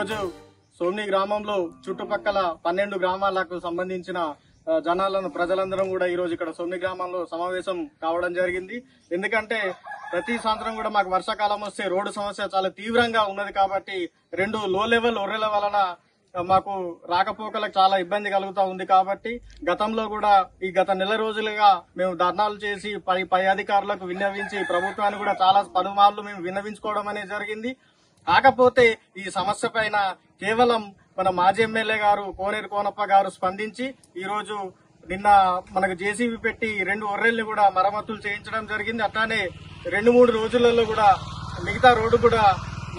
ఈరోజు సోమ్ని గ్రామంలో చుట్టుపక్కల 12 గ్రామాలకు సంబంధించిన ప్రజలందరం కూడా ఈ రోజు ఇక్కడ సోమ్ని గ్రామంలో సమావేశం కావడం జరిగింది. ఎందుకంటే ప్రతి సంవత్సరం కూడా మాకు వర్షాకాలం వస్తే రోడ్డు సమస్య చాలా తీవ్రంగా ఉన్నది కాబట్టి 2 లో లెవెల్ ఒర్రెల వలన మాకు రాకపోకలకు చాలా ఇబ్బంది కలుగుతా ఉంది. కాబట్టి గతంలో కూడా ఈ గత నెల రోజులుగా మేము ధర్నాలు చేసి పై అధికారులకు విన్నవించి ప్రభుత్వాన్ని కూడా చాలా పలుమార్లు మేము విన్నవించుకోవడం అనేది జరిగింది. కాకపోతే ఈ సమస్య పైన కేవలం మన మాజీ ఎమ్మెల్యే గారు కోనేరు కోనప్ప గారు స్పందించి ఈ రోజు నిన్న మనకు జేసీబీ పెట్టి 2 ఒర్రెల్ని కూడా మరమ్మతులు చేయించడం జరిగింది. అట్లానే 2-3 రోజులలో కూడా మిగతా రోడ్డు కూడా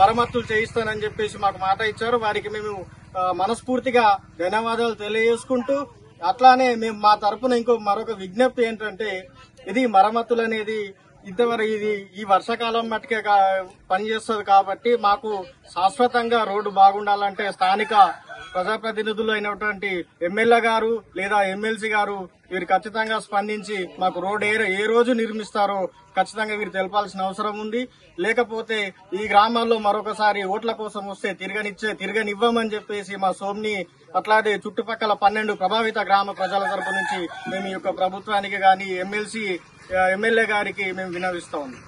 మరమ్మతులు చేయిస్తానని చెప్పేసి మాకు మాట ఇచ్చారు. వారికి మేము మనస్ఫూర్తిగా ధన్యవాదాలు తెలియజేసుకుంటూ అట్లానే మేము మా తరపున మరొక విజ్ఞప్తి ఏంటంటే ఇది మరమ్మతులు అనేది ఇంతవరకు ఈ వర్షాకాలం మట్టుకే పనిచేస్తుంది కాబట్టి మాకు శాశ్వతంగా రోడ్డు బాగుండాలంటే స్థానిక ప్రజాప్రతినిధులు అయినటువంటి ఎమ్మెల్యే గారు లేదా ఎమ్మెల్సీ గారు వీరు ఖచ్చితంగా స్పందించి మాకు రోడ్ ఏ రోజు నిర్మిస్తారో ఖచ్చితంగా వీరు తెలపాల్సిన అవసరం ఉంది. లేకపోతే ఈ గ్రామాల్లో మరొకసారి ఓట్ల కోసం వస్తే తిరగనివ్వమని చెప్పేసి మా సోమ్ని అట్లాగే చుట్టుపక్కల 12 ప్రభావిత గ్రామ ప్రజల తరపు నుంచి మేము ఈ యొక్క ప్రభుత్వానికి గాని ఎమ్మెల్యే గారికి మేము విన్నవిస్తా ఉన్నాం.